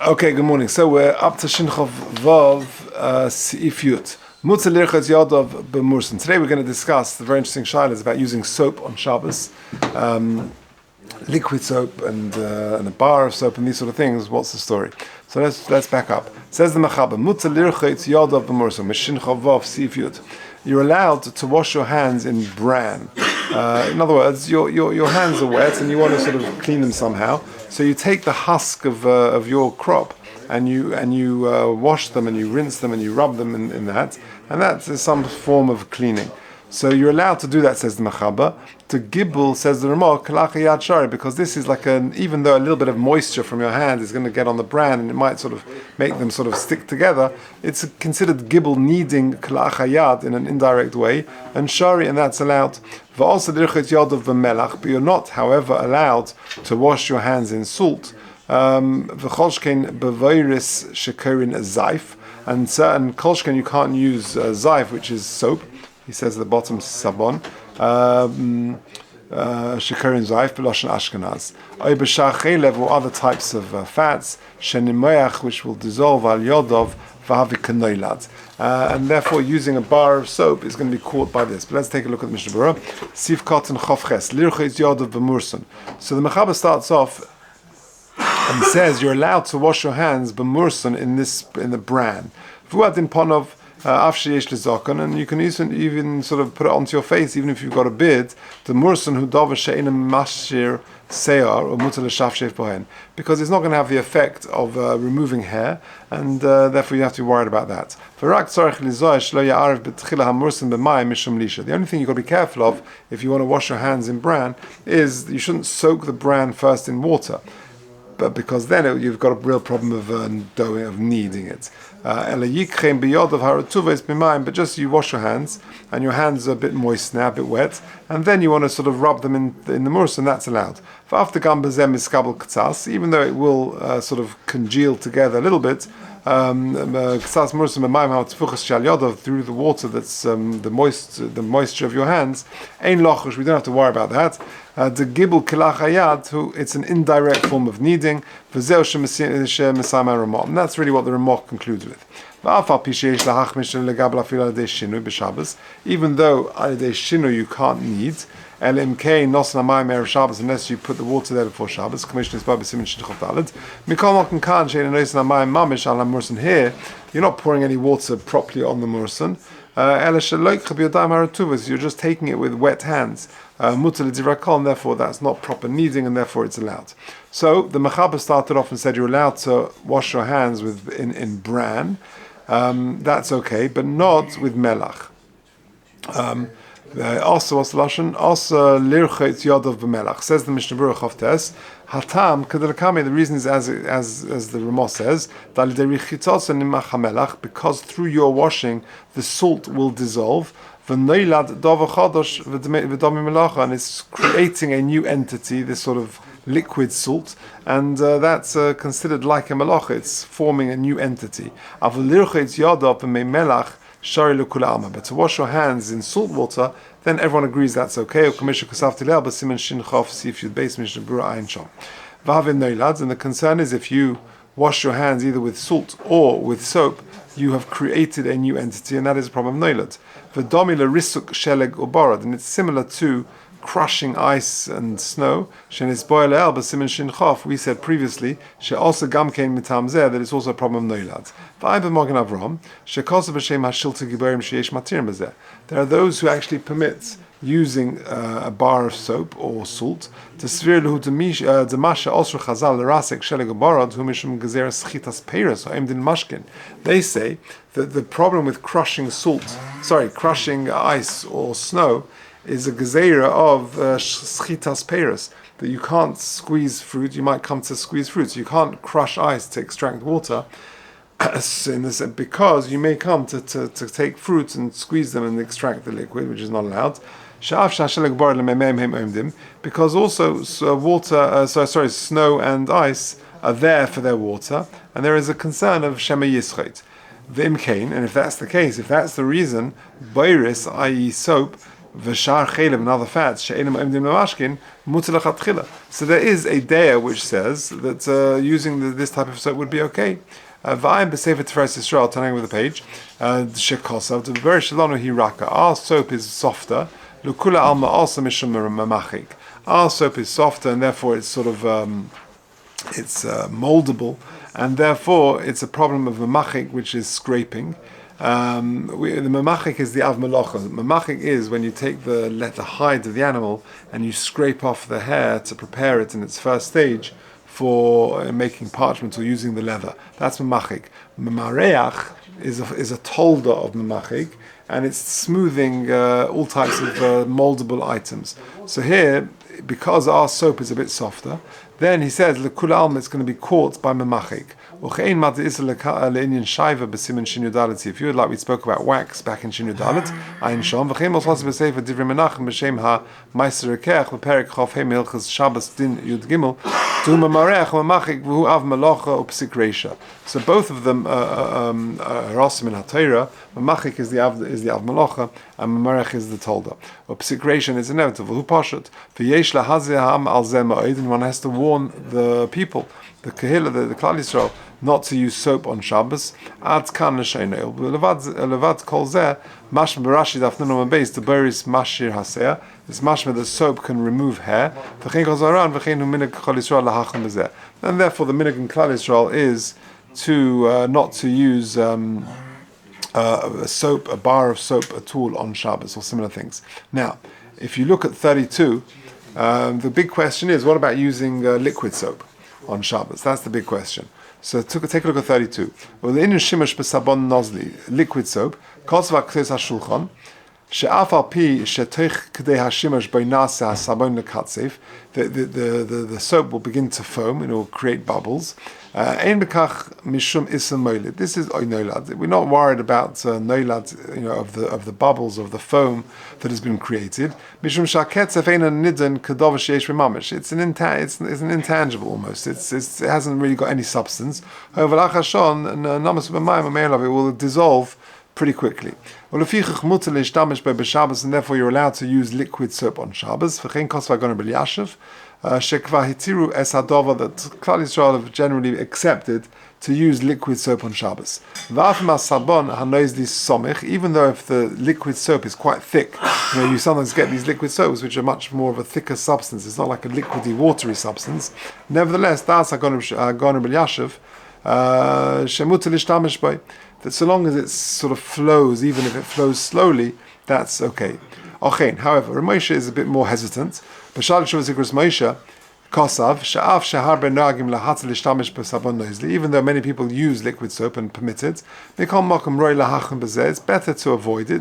Okay, good morning. So we're up to Shinchov Vav Seif Yut. Mutzer lirchos yadav b'murson. Today we're going to discuss the very interesting shilas about using soap on Shabbos, liquid soap and a bar of soap and these sort of things. What's the story? So let's back up. Says the Mechaber, Mutzer lirchos yadav b'murson. Shinchov Vav Seif Yut. You're allowed to wash your hands in bran. In other words, your hands are wet and you want to sort of clean them somehow. So you take the husk of your crop and you wash them and you rinse them and you rub them in that, and that is some form of cleaning. So you're allowed to do that, says the Mechaber. To Gibel, says the Ramah, Kalachayat Shari, because this is like even though a little bit of moisture from your hand is going to get on the bran and it might sort of make them sort of stick together, it's considered Gibel needing Kalachayat in an indirect way, and Shari, and that's allowed. But you're not, however, allowed to wash your hands in salt. And certain kolshken you can't use zaif, which is soap. He says at the bottom sabon. Shekarin zaif b'loshen Ashkenaz. Or other types of fats, shenimayach, which will dissolve al yodov v'havikanoilad. And therefore, using a bar of soap is going to be caught by this. But let's take a look at the Mishnah Berurah. Sif cotton chofches lirchos yodov b'murson. So the Mechaber starts off and says you're allowed to wash your hands b'murson in the bran. V'uad in ponov afsheyesh lezakon, and you can even sort of put it onto your face, even if you've got a beard. The murson who dover she'enim mashir seyar or mutar l'shafshef bohen, because it's not going to have the effect of removing hair, and therefore you have to be worried about that. The only thing you've got to be careful of if you want to wash your hands in bran is you shouldn't soak the bran first in water, but because then you've got a real problem of kneading it. But just you wash your hands, and your hands are a bit moist now, a bit wet, and then you want to sort of rub them in the murs, and that's allowed. Even though it will sort of congeal together a little bit, through the water that's the moisture of your hands, we don't have to worry about that. The gibel kilachayad, it's an indirect form of kneading, and that's really what the Ramah concludes with. Even though you can't knead, unless you put the water there before Shabbos. Here, you're not pouring any water properly on the murson. You're just taking it with wet hands. And therefore that's not proper kneading, and therefore it's allowed. So the Mechaber started off and said you're allowed to wash your hands in bran. That's okay, but not with melach. Also, what's the lashon? Also, lirchos yadav b'melach. Says the Mishnah Berurah Chavtes. Hatam kadelakame. The reason is as the Ramah says, because through your washing the salt will dissolve. And it's creating a new entity, this sort of liquid salt, and that's considered like a malacha. It's forming a new entity. But to wash your hands in salt water, then everyone agrees that's okay. And the concern is if you wash your hands either with salt or with soap, you have created a new entity, and that is a problem of noilad. And it's similar to crushing ice and snow. We said previously that it's also a problem of noilad. There are those who actually permit using a bar of soap or salt to svir lehu demasha osra chazal lerasek sheleg barad hu mishum gezer schitas peiros or emdin mashkin. They say that the problem with crushing ice or snow is a gezerah of schitas peiros, that you can't squeeze fruit. You might come to squeeze fruit, so you can't crush ice to extract water. Because you may come to take fruits and squeeze them and extract the liquid, which is not allowed. Because also snow and ice are there for their water, and there is a concern of shema yischet. And if that's the case, if that's the reason, beiris, i.e. soap, v'shar chelim and other fats she'enim omdim lemashkin mutar lechatchila. So there is a daya which says that using this type of soap would be okay. V'ayim b'sefer Tiferes Yisrael, turning with the page. Shekosav to b'berish shalonu hiraka. Our soap is softer. L'kula alma also mishum mamachik. Our soap is softer and therefore it's sort of it's moldable, and therefore it's a problem of mamachik, which is scraping. The mamachik is the av melacha. Mamachik is when you take the hide of the animal and you scrape off the hair to prepare it in its first stage for making parchment or using the leather. That's mamachik. Mamareach is a tolda of mamachik, and it's smoothing all types of moldable items. So here, because our soap is a bit softer, then he says lekul alma, it's going to be caught by mamachik. If you would, like we spoke about wax back in Shin Yudalet, Ayin Shom, v'chein also b'sefer Divrei Menachem b'shem ha-Meiser Rekeach b'perek Chof Hey Milchus Shabbos Din Yud Gimel tu mamareach mamachik v'hu av melocha u'psik reisha. So both of them Rosim in HaTorah. Mamachik is the av melocha and mamarech is the tolda. U'psik reisha is inevitable. Who pashut v'yesh lahazeh ha'am al zeh ma'od, and one has to warn the people, the Kehillah, the Klal Yisrael, not to use soap on Shabbos. Ad kan l'sheinu levad kol zeh mashma b'Rashi daf nun beis the beris mashir haseah. This mashma, the soap can remove hair. V'chein kol zaran v'chein hu minhag Klal Yisrael lahacham b'zeh. And therefore the minhag in Klal Yisrael is to not to use a bar of soap at all on Shabbos or similar things. Now, if you look at 32, the big question is, what about using liquid soap on Shabbos? That's the big question. So take a look at 32. Well, the Inu Shimash b'Sabon Nozli, liquid soap, Kosva K'tes HaShulchan, she'af al pi she'toich k'dei hashimash b'nase ha'sabon lekatzef, the soap will begin to foam and it will create bubbles. Ein bekach mishum isam moilid. This is oinolad. We're not worried about noilad, of the bubbles of the foam that has been created. Mishum shaketzef eina nidden kedov sheyesh b'mamish. It's an intangible almost. It hasn't really got any substance. However, lachashon namas b'mayim ameirav, it will dissolve pretty quickly. And therefore you're allowed to use liquid soap on Shabbos. That Klal Yisrael have generally accepted to use liquid soap on Shabbos. Even though if the liquid soap is quite thick, you sometimes get these liquid soaps which are much more of a thicker substance. It's not like a liquidy, watery substance. Nevertheless, that so long as it sort of flows, even if it flows slowly, that's okay. However, Moshe is a bit more hesitant. Even though many people use liquid soap and permit it, it's better to avoid it.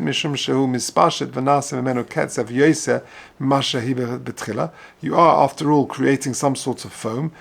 You are, after all, creating some sort of foam.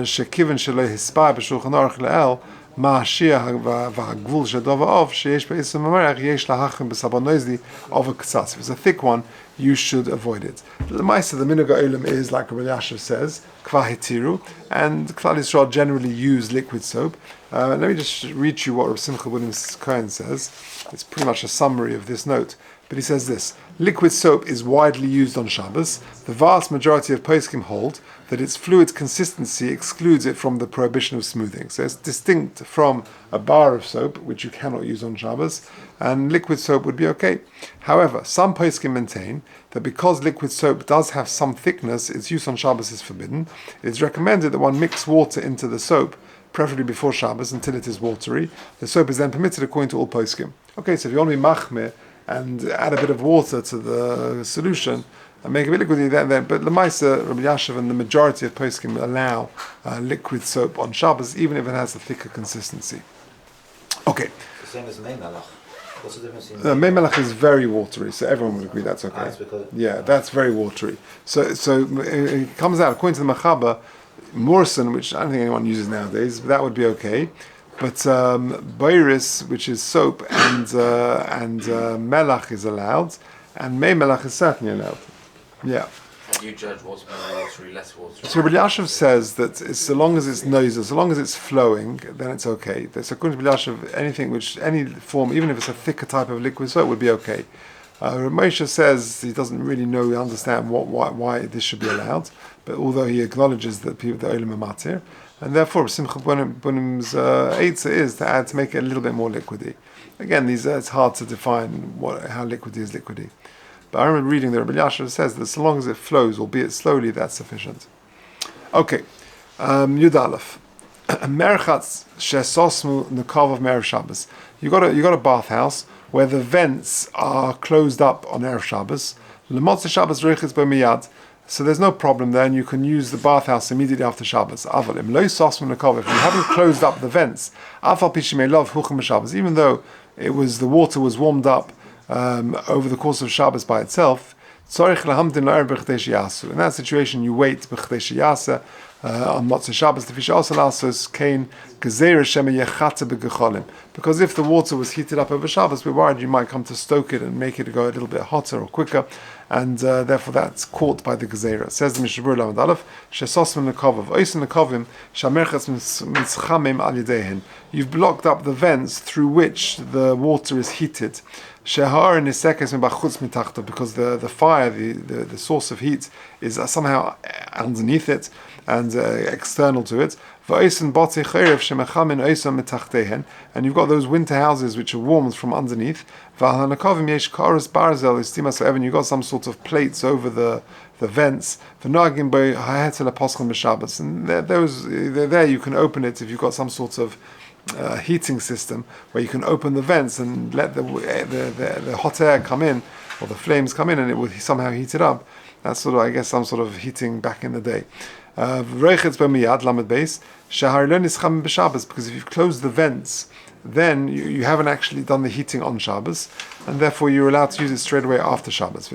שכיוון שלא הספר בשולחן ערוך לאל, מה השיר והגבול שדובר אוף, שיש בעצם ממרח, יש להכם בסבון נוזלי over קצת. If it's a thick one, you should avoid it. The Maisa, the minhag ha'olam is, like Rabbi Yashav says, kva hitiru, and Klal Yisrael generally use liquid soap. Let me just read you what Rav Simcha Williams Cohen says. It's pretty much a summary of this note. But he says this: liquid soap is widely used on Shabbos. The vast majority of poskim hold that its fluid consistency excludes it from the prohibition of smoothing. So it's distinct from a bar of soap, which you cannot use on Shabbos, and liquid soap would be okay. However, some poskim maintain that because liquid soap does have some thickness, its use on Shabbos is forbidden. It is recommended that one mix water into the soap, preferably before Shabbos, until it is watery. The soap is then permitted according to all poskim. Okay, so if you want to be machmir and add a bit of water to the solution and make a bit liquid, then but Lemaisa, Rabbi Yashav and the majority of poskim allow liquid soap on Shabbos, even if it has a thicker consistency. Okay. The same as Mei Melach. What's the difference in Mei Melach is very watery, so everyone would agree that's okay. That's very watery. So it comes out, according to the Machaba, Morrison, which I don't think anyone uses nowadays, but that would be okay. But Beiris, which is soap, and Melach is allowed, and Mei Melach is certainly allowed. Yeah. do you judge what's more watery, less watery? So Rabbi Yashav says that so long as it's noisy, so long as it's flowing, then it's okay. So according to Rabbi Yashav, any form, even if it's a thicker type of liquid soap, would be okay. Rabbi Moshe says he doesn't really understand why this should be allowed, but although he acknowledges that the olim are matir, and therefore Simcha Bunim's eitzah is to make it a little bit more liquidy. Again, it's hard to define how liquidy is liquidy. But I remember reading that Rabbi Yashav says that so long as it flows, albeit slowly, that's sufficient. Okay, Yud Aleph. Merchatz shesosmu nekav of Erev Shabbos. You got a bathhouse where the vents are closed up on Erev Shabbos. Lemotze Shabbos reichitz b'miyad. So there's no problem there, and you can use the bathhouse immediately after Shabbos. Aval im lo yisosmu nekav. If you haven't closed up the vents, afal pishimei lov huchem b'Shabbos. Even though the water was warmed up over the course of Shabbos by itself, in that situation you wait on Motzei Shabbos because if the water was heated up over Shabbos, we're worried you might come to stoke it and make it go a little bit hotter or quicker, and therefore that's caught by the Gezerah. Says the Mishabur Lamed Aleph, you've blocked up the vents through which the water is heated. Because the fire, the source of heat, is somehow underneath it and external to it. And you've got those winter houses which are warmed from underneath. You've got some sort of plates over the vents. And there you can open it if you've got some sort of heating system where you can open the vents and let the hot air come in, or the flames come in, and it will somehow heat it up. That's sort of, I guess, some sort of heating back in the day. Because if you've closed the vents, then you haven't actually done the heating on Shabbos, and therefore you're allowed to use it straight away after Shabbos.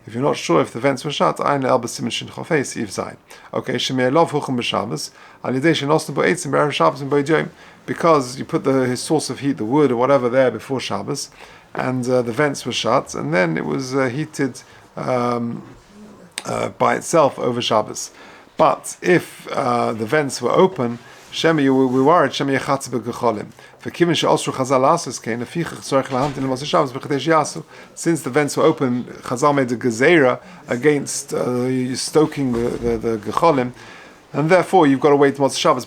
If you're not sure if the vents were shut, okay, because you put his source of heat, the wood or whatever, there before Shabbos, and the vents were shut, and then it was heated by itself over Shabbos. But if the vents were open, we worried since the vents were open, Chazal made a gezerah against stoking the gecholim, and therefore you've got to wait Motzei Shabbos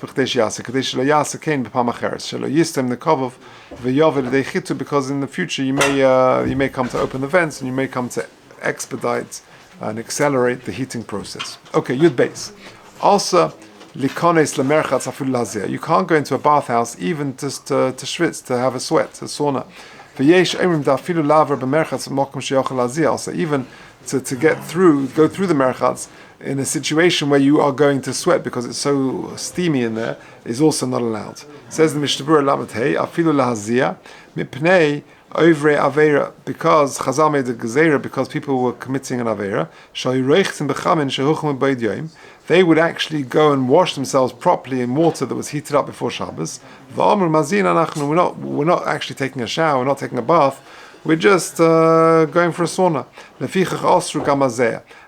because in the future you may come to open the vents, and you may come to expedite and accelerate the heating process. Okay, Yud Beis. Also, you can't go into a bathhouse even just to schwitz, to have a sweat, a sauna. Also, even to go through the merchatz in a situation where you are going to sweat because it's so steamy in there, is also not allowed. Says the Mishnah Lamed Hey, afilu lahazia mipnei Ovre Avera, because Chazal made a gezerah, because people were committing an Avera, they would actually go and wash themselves properly in water that was heated up before Shabbos. We're not actually taking a shower, we're not taking a bath, we're just going for a sauna.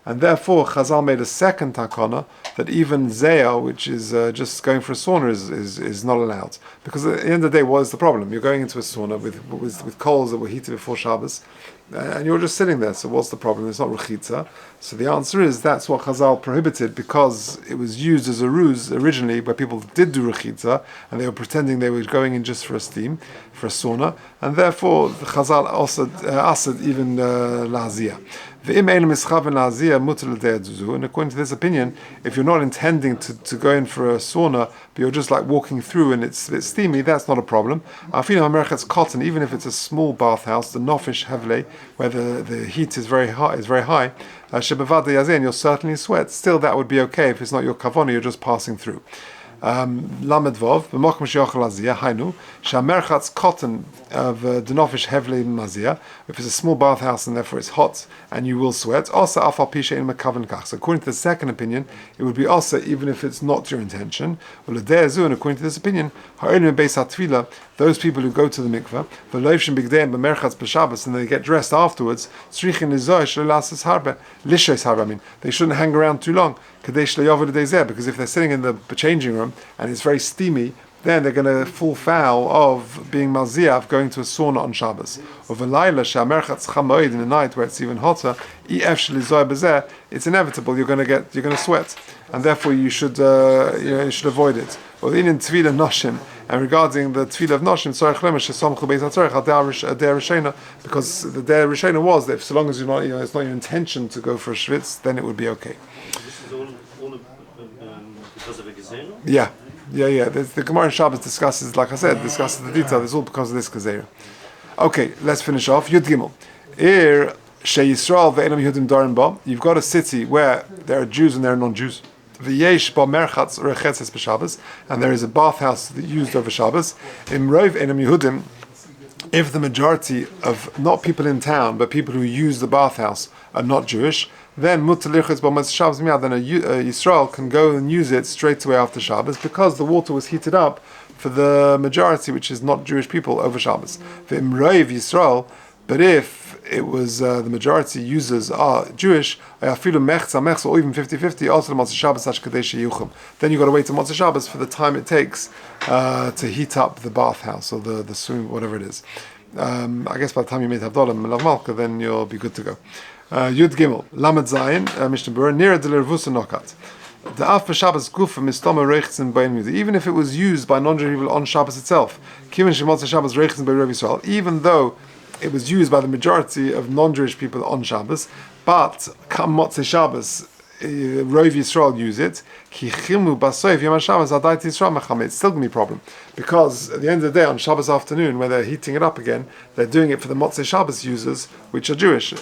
And therefore Chazal made a second takana that even zeh, which is just going for a sauna, is not allowed. Because at the end of the day, what is the problem? You're going into a sauna with coals that were heated before Shabbos, and you're just sitting there. So what's the problem? It's not rechitza. So the answer is that's what Chazal prohibited, because it was used as a ruse originally, where people did do rechitza and they were pretending they were going in just for a steam, for a sauna, and therefore the Chazal also asad even lahazia. And according to this opinion, if you're not intending to go in for a sauna, but you're just like walking through and it's a bit steamy, that's not a problem. It's cotton, even if it's a small bathhouse, the nofish hevle, where the heat is very high, you'll certainly sweat. Still, that would be okay if it's not your kavana, you're just passing through. Lamed Vov, b'mokum sheyochel aziyah, hainu, shamerchatz cotton of denofish hevle maziyah. If it's a small bathhouse and therefore it's hot and you will sweat, also afal pisha in mekaven kach. So according to the second opinion, it would be also even if it's not your intention. Well, and according to this opinion, ha'olim beis hatfila, those people who go to the mikveh, v'loivshim bigdeim b'merchatz b'Shabbos, and they get dressed afterwards, tzrichin lizoy shlelasas harbe, lishes harbe. I mean, they shouldn't hang around too long. Because if they're sitting in the changing room and it's very steamy, then they're going to fall foul of being malziav, going to a sauna on Shabbos. Or v'layla she'amerchatz chamoid, in the night where it's even hotter, it's inevitable. You're going to sweat, and therefore you should avoid it. Or in tefillah noshim, and regarding the tefillah of noshim, because the day rishena was that if so long as you're not, it's not your intention to go for a schwitz, then it would be okay. This is all because of a gezerah? Yeah. The Gemara in Shabbos discusses the detail. It's all because of this gezerah. Okay, let's finish off. Yud Gimel. You've got a city where there are Jews and there are non-Jews. And there is a bathhouse used over Shabbos. If the majority of not people in town but people who use the bathhouse are not Jewish, then then a Yisrael can go and use it straight away after Shabbos because the water was heated up for the majority, which is not Jewish people, over Shabbos. Yisrael, but if it was the majority users are Jewish, or even 50-50, then you've got to wait till Motzei Shabbos for the time it takes to heat up the bathhouse or the swim, whatever it is. I guess by the time you meet Havdalah and Melav Malka, then you'll be good to go. Yud Gimel, Lamed Zayin, Mishnah Berurah, near the Lervusa Nokat. The Af Shabbos Gufa Mistama Reichtzen Bain Muzi. Even if it was used by non-Jewish people on Shabbos itself, Kivin Shemotza Shabbos Reichtzen Bain Rav Yisrael, even though it was used by the majority of non-Jewish people on Shabbos, but come Motzei Shabbos, Rav Yisrael use it. It's still going to be a problem because at the end of the day, on Shabbos afternoon, when they're heating it up again, they're doing it for the Motzei Shabbos users, which are Jewish, and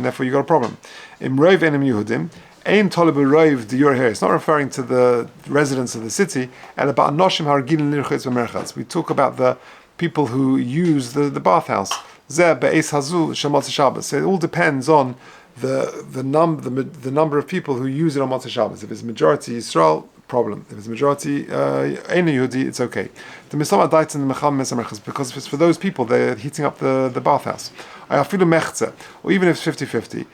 therefore you got a problem. Im Rav Enem Yehudim. Ein Tolabu Roiv Diur here. It's not referring to the residents of the city, and about Noshim Hargilin Lirchitz V'Merchatz. We talk about the people who use the bathhouse. Zeh Be'ez Hazu Shemotzi Shabbos. So it all depends on the number of people who use it on Motzei Shabbos. If it's majority Yisrael, problem. If it's majority Ein Yehudi, it's okay. The Misama Daitz and the Mecham Mesamechas, because if it's for those people, they're heating up the bathhouse. Or even if it's 50-50.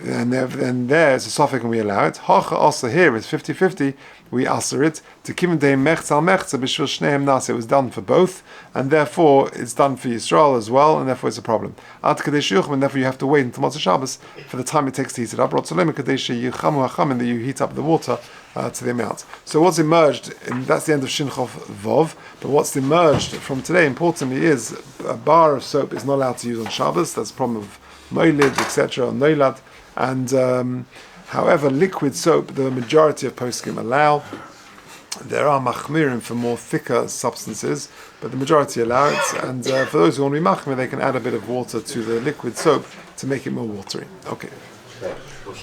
And there's a suffix and we allow it. Hacha also here is 50-50, we answer it. To Kim Day Mechz al Mechza Bishvil Shneim Nase, it was done for both, and therefore it's done for Yisrael as well, and therefore it's a problem. Ad Kadesh Yuchim, and therefore you have to wait until Motzei Shabbos for the time it takes to heat it up. Rotzolem Kadesh Yichamu Hacham, and that you heat up the water to the amount. So what's emerged, and that's the end of Shinchov Vov, but what's emerged from today, importantly, is a bar of soap is not allowed to use on Shabbos. That's the problem of Moilid, etc., or Noilad. And however, liquid soap, the majority of poskim allow. There are machmirim for more thicker substances, but the majority allow it. And for those who want to be machmir, they can add a bit of water to the liquid soap to make it more watery. Okay.